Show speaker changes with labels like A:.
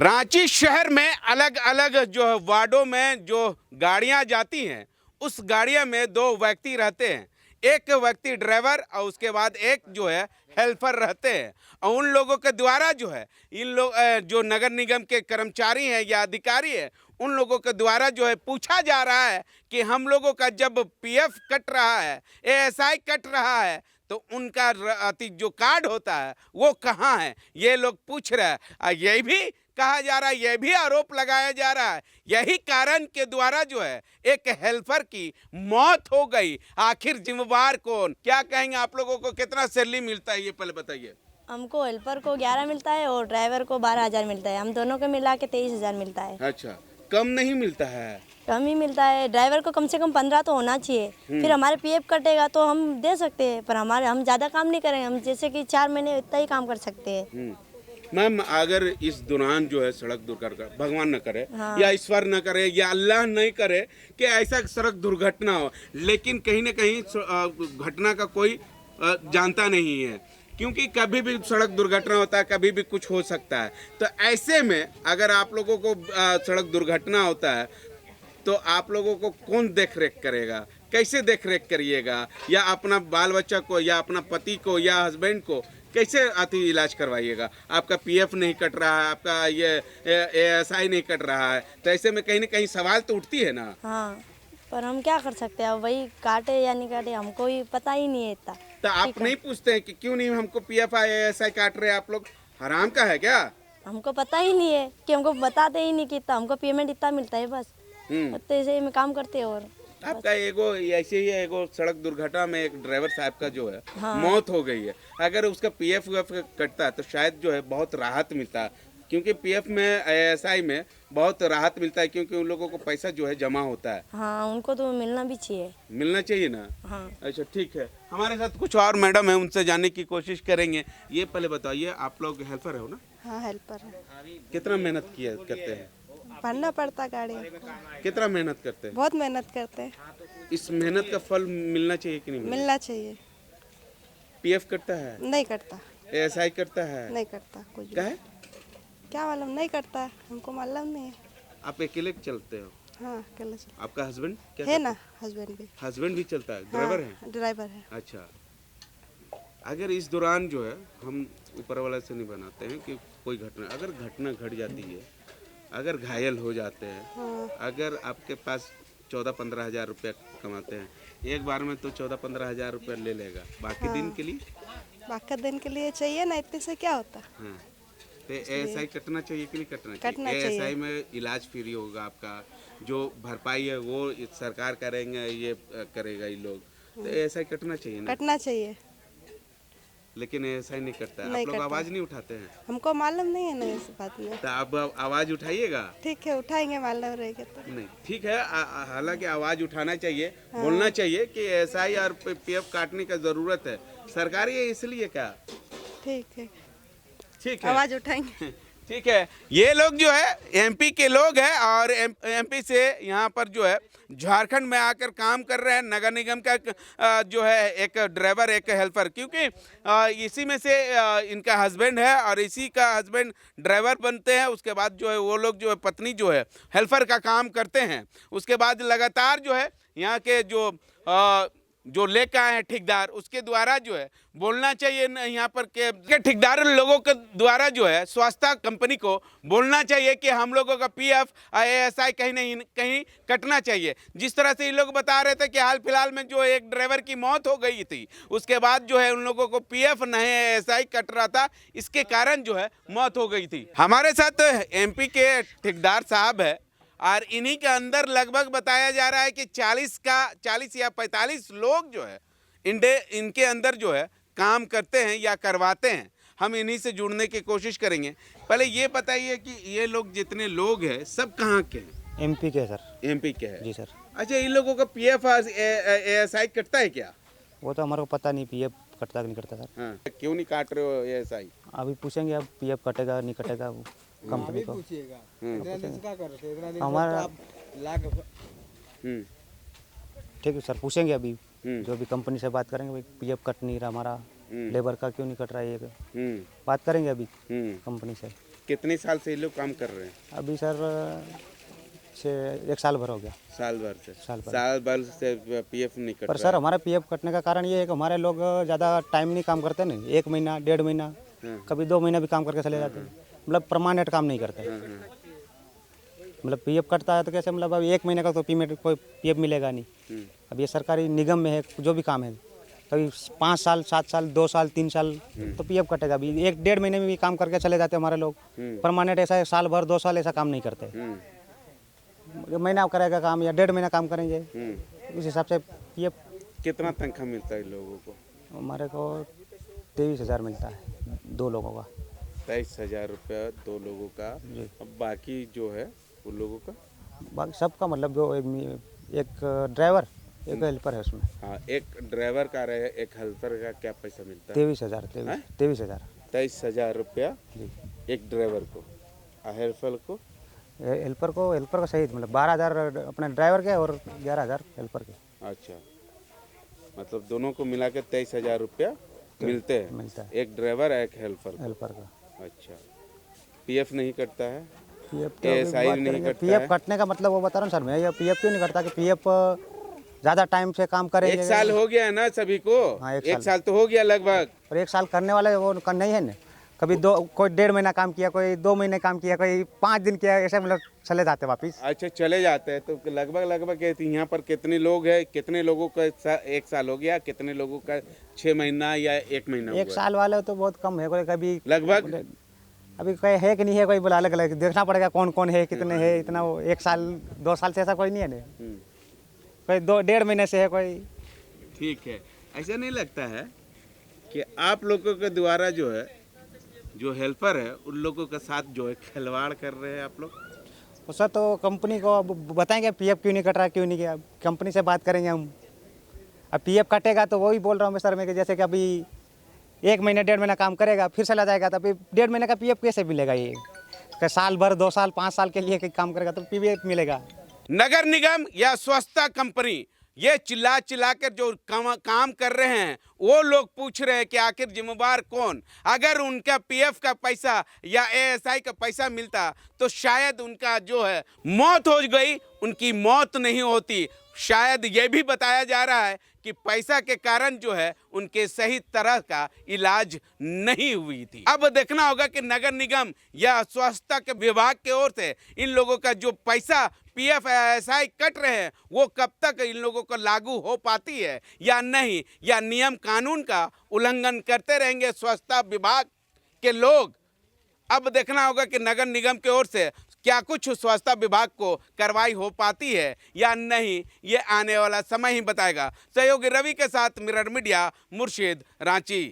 A: रांची शहर में अलग अलग जो वार्डों में जो गाड़ियां जाती हैं, उस गाड़ियां में दो व्यक्ति रहते हैं। एक व्यक्ति ड्राइवर और उसके बाद एक जो है हेल्पर रहते हैं। और उन लोगों के द्वारा जो है इन लोग जो नगर निगम के कर्मचारी हैं या अधिकारी हैं, उन लोगों के द्वारा जो है पूछा जा रहा है कि हम लोगों का जब पीएफ कट रहा है, एएसआई कट रहा है, तो उनका जो कार्ड होता है वो कहाँ है, ये लोग पूछ रहे हैं। यही भी कहा जा रहा है, यह भी आरोप लगाया जा रहा है, यही कारण के द्वारा जो है एक हेल्पर की मौत हो गई। आखिर जिम्मेवार कौन? क्या कहेंगे? आप लोगों को कितना सैलरी मिलता है ये पहले बताइए।
B: हमको हेल्पर को 11 मिलता है और ड्राइवर को 12,000 मिलता है। हम दोनों को मिला के 23,000 मिलता है।
A: अच्छा, कम नहीं मिलता है?
B: कम ही मिलता है। ड्राइवर को कम से कम 15 तो होना चाहिए। फिर हमारे पीएफ कटेगा तो हम दे सकते हैं, पर हम ज़्यादा काम नहीं करेंगे। हम जैसे कि 4 महीने इतना ही काम कर सकते हैं।
A: मैम, अगर इस दौरान जो है सड़क दुर्घटना, भगवान न करे,
B: हाँ।
A: या ईश्वर न करे या अल्लाह नहीं करे कि ऐसा सड़क दुर्घटना हो, लेकिन कहीं न कहीं घटना का कोई जानता नहीं है, क्योंकि कभी भी सड़क दुर्घटना होता है, कभी भी कुछ हो सकता है। तो ऐसे में अगर आप लोगों को सड़क दुर्घटना होता है तो आप लोगों को कौन देख रेख करेगा? कैसे देख रेख करिएगा? या अपना बाल बच्चा को या अपना पति को या हस्बैंड को कैसे आती इलाज करवाइएगा? आपका पीएफ नहीं कट रहा है, आपका ये एएसआई नहीं कट रहा है, तो ऐसे में कहीं ना कहीं सवाल तो उठती है ना।
B: हाँ, पर हम क्या कर सकते हैं? वही काटे या नहीं काटे हमको ही पता ही नहीं है इतना।
A: तो आप नहीं पूछते हैं कि क्यों नहीं हमको पीएफ एएसआई काट रहे हैं? आप लोग हराम का है क्या?
B: हमको पता ही नहीं है कि हमको बताते ही नहीं कि इतना हमको पेमेंट इतना मिलता है बस। तो ऐसे ही में काम करते हैं। और
A: आपका एगो ऐसे ही एगो सड़क दुर्घटना में एक ड्राइवर साहब का जो है
B: हाँ।
A: मौत हो गई है। अगर उसका पीएफ कटता है तो शायद जो है बहुत राहत मिलता है, क्योंकि पीएफ में एएसआई में बहुत राहत मिलता है, क्योंकि उन लोगों को पैसा जो है जमा होता है।
B: हाँ, उनको तो मिलना भी चाहिए।
A: मिलना चाहिए ना।
B: हाँ।
A: अच्छा, ठीक है। हमारे साथ कुछ और मैडम है, उनसे जानने की कोशिश करेंगे। ये पहले बताइए, आप लोग हेल्पर हो ना?
C: हाँ, हेल्पर है।
A: कितना मेहनत किया करते हैं?
C: भरना पड़ता गाड़ी।
A: कितना मेहनत करते हैं?
C: बहुत मेहनत करते हैं।
A: इस मेहनत का फल मिलना चाहिए कि नहीं?
C: मिलना चाहिए।
A: पीएफ कटता है?
C: नहीं करता।
A: एएसआई करता है?
C: नहीं करता कुछ।
A: क्या है?
C: क्या मालूम? नहीं करता, हमको मालूम नहीं है।
A: आप अकेले चलते हो?
C: हाँ, अकेले चलता
A: आपका हस्बैंड क्या
C: है
A: करता
C: ना। हस्बैंड भी।
A: हस्बैंड भी चलता है? ड्राइवर है?
C: हाँ, ड्राइवर है।
A: अच्छा। अगर इस दौरान जो है हम ऊपर वाला से नहीं बनाते हैं कि कोई घटना, अगर घटना घट जाती है, अगर घायल हो जाते हैं,
C: हाँ।
A: अगर आपके पास 14-15 हज़ार रुपया कमाते हैं, एक बार में तो 14-15 हज़ार रुपया ले लेगा, बाकी दिन के लिए?
C: बाकी दिन के लिए चाहिए ना, इतने से क्या होता।
A: हाँ, तो एएसआई कटना चाहिए कि नहीं कटना
C: कटना
A: चाहिए?
C: चाहिए।
A: एएसआई में इलाज फ्री होगा, आपका जो भरपाई है वो सरकार करेंगे, ये करेगा ये लोग, तो एएसआई कटना चाहिए ना।
C: कटना चाहिए।
A: लेकिन एएसआई नहीं करता है।
C: नहीं
A: आप लोग
C: करता।
A: आवाज नहीं उठाते हैं?
C: हमको मालूम नहीं है ना इस बात में।
A: तो आप आवाज उठाइएगा।
C: ठीक है, उठाएंगे मालूम रहेगा तो।
A: नहीं, ठीक है। हालांकि आवाज उठाना चाहिए, बोलना चाहिए कि एएसआई और पीएफ काटने का जरूरत है। सरकारी है इसलिए क्या?
C: ठीक है,
A: ठीक है,
C: आवाज उठाएंगे।
A: ठीक है। ये लोग जो है एमपी के लोग हैं और एमपी से यहाँ पर जो है झारखंड में आकर काम कर रहे हैं। नगर निगम का जो है एक ड्राइवर, एक हेल्पर, क्योंकि इसी में से इनका हस्बैंड है और इसी का हस्बैंड ड्राइवर बनते हैं। उसके बाद जो है वो लोग जो है पत्नी जो है हेल्पर का काम करते हैं। उसके बाद लगातार जो है यहाँ के जो लेकर आए हैं ठेकेदार, उसके द्वारा जो है बोलना चाहिए यहाँ पर के ठेकेदार लोगों के द्वारा जो है स्वास्थ्य कंपनी को बोलना चाहिए कि हम लोगों का पीएफ एएसआई कहीं नहीं कहीं कटना चाहिए। जिस तरह से ये लोग बता रहे थे कि हाल फिलहाल में जो एक ड्राइवर की मौत हो गई थी, उसके बाद जो है उन लोगों को पीएफ नहीं एएसआई कट रहा था, इसके कारण जो है मौत हो गई थी। हमारे साथ एमपी के ठेकेदार साहब है और इन्हीं के अंदर लगभग बताया जा रहा है कि 40 या 45 लोग जो है इनके अंदर जो है काम करते हैं या करवाते हैं। हम इन्हीं से जुड़ने की कोशिश करेंगे। पहले ये बताइए कि ये लोग जितने लोग हैं सब कहाँ के हैं?
D: एमपी के सर।
A: एमपी के हैं?
D: जी सर।
A: अच्छा, इन लोगों का पीएफ एएसआई कटता है क्या?
D: वो तो हमारे को पता नहीं पीएफ कटता कि नहीं कटता सर।
A: हाँ, क्यों नहीं काट रहे हो एएसआई?
D: अभी पूछेंगे अब पीएफ कटेगा नहीं कटेगा वो कंपनी को। हमारा ठीक है सर, पूछेंगे अभी। जो भी कंपनी से बात करेंगे भाई पीएफ कट नहीं रहा हमारा, लेबर का क्यों नहीं कट रहा है, ये बात करेंगे अभी कंपनी से।
A: कितने साल से ये लोग काम कर रहे हैं?
D: अभी सर 1 साल भर हो गया।
A: साल भर से।
D: साल भर।
A: साल भर से पीएफ नहीं कट
D: पर
A: रहा
D: सर हमारा पीएफ कटने का कारण ये है कि हमारे लोग ज़्यादा टाइम नहीं काम करते ना, 1 महीना 1.5 महीना कभी 2 महीना भी काम करके चले जाते हैं, मतलब परमानेंट काम नहीं करते। मतलब पीएफ कटता है तो कैसे, मतलब अब 1 महीने का तो पेमेंट कोई पीएफ मिलेगा नहीं। अब ये सरकारी निगम में है, जो भी काम है कभी 5 साल 7 साल 2 साल 3 साल तो पीएफ कटेगा। अभी 1-1.5 महीने में भी काम करके चले जाते हैं हमारे लोग। परमानेंट ऐसा है, साल भर 2 साल ऐसा काम नहीं करते। महीना करेगा काम या 1.5 महीना काम करेंगे, उस हिसाब से पीएफ।
A: कितना तनख्वाह मिलता है लोगों को?
D: हमारे को 23,000 मिलता है 2 लोगों का।
A: 23,000 रुपया 2 लोगों का। अब बाकी जो है उन लोगों का?
D: बाकी सबका मतलब जो एक ड्राइवर एक हेल्पर है उसमें।
A: हाँ, एक ड्राइवर का रहे, एक हेल्पर का क्या पैसा मिलता है?
D: 23,000 23,000
A: 23,000 रुपया
D: जी।
A: एक ड्राइवर को, और हेल्पर को
D: हेल्पर को सही मतलब 12,000 अपने ड्राइवर के और 11,000 हेल्पर के।
A: अच्छा, मतलब दोनों को मिला के 23,000 रुपया मिलता है, एक ड्राइवर एक हेल्पर
D: का।
A: अच्छा, पीएफ नहीं कटता है?
D: पीएफ
A: ASI नहीं कटता
D: पीएफ
A: है?
D: कटने का मतलब वो बता रहा हूँ सर मैं, ये पीएफ क्यों नहीं कटता कि पीएफ ज़्यादा टाइम से काम करेंगे।
A: 1 साल हो गया है ना सभी को?
D: हाँ,
A: 1 साल तो हो गया लगभग।
D: और 1 साल करने वाले वो नहीं है ना, कभी कोई 1.5 महीना काम किया, कोई 2 महीने काम किया, कोई 5 दिन किया, ऐसे मतलब चले जाते वापिस।
A: अच्छा, चले जाते हैं। तो लगभग यहाँ पर कितने लोग हैं? कितने लोगों का 1 साल हो गया, कितने लोगों का 6 महीना या 1 महीना?
D: 1 साल वाले तो बहुत कम है, कोई कभी
A: लगभग
D: अभी कोई है कि नहीं है, कोई बोला अलग अलग देखना पड़ेगा कौन कौन है कितने है, इतना 1 साल 2 साल से ऐसा कोई नहीं है ना, कोई 2-1.5 महीने से है कोई।
A: ठीक है, ऐसा नहीं लगता है कि आप लोगों के द्वारा जो है, जो हेल्पर है उन लोगों के साथ जो है खिलवाड़ कर रहे हैं आप लोग?
D: तो सर तो कंपनी को अब बताएंगे पीएफ क्यों नहीं कट रहा, क्यों नहीं किया, कंपनी से बात करेंगे हम। अब पीएफ कटेगा तो वही बोल रहा हूँ मैं सर मैं कि जैसे कि अभी 1 महीना 1.5 महीना काम करेगा फिर चला जाएगा, तो अभी 1.5 महीने का पीएफ कैसे मिलेगा? ये कि साल भर 2 साल 5 साल के लिए काम करेगा तो पीएफ मिलेगा।
A: नगर निगम या स्वच्छता कंपनी ये चिल्ला चिल्ला कर जो काम कर रहे हैं, वो लोग पूछ रहे हैं कि आखिर जिम्मेवार कौन? अगर उनका पीएफ का पैसा या एएसआई का पैसा मिलता तो शायद उनका जो है मौत हो गई, उनकी मौत नहीं होती। शायद ये भी बताया जा रहा है कि पैसा के कारण जो है उनके सही तरह का इलाज नहीं हुई थी। अब देखना होगा कि नगर निगम या स्वच्छता के विभाग की ओर से इन लोगों का जो पैसा पीएफ एएसआई कट रहे हैं वो कब तक इन लोगों को लागू हो पाती है या नहीं, या नियम कानून का उल्लंघन करते रहेंगे स्वच्छता विभाग के लोग। अब देखना होगा कि नगर निगम की ओर से क्या कुछ स्वच्छता विभाग को कार्रवाई हो पाती है या नहीं, ये आने वाला समय ही बताएगा। सहयोगी रवि के साथ मिरर मीडिया, मुर्शिद, रांची।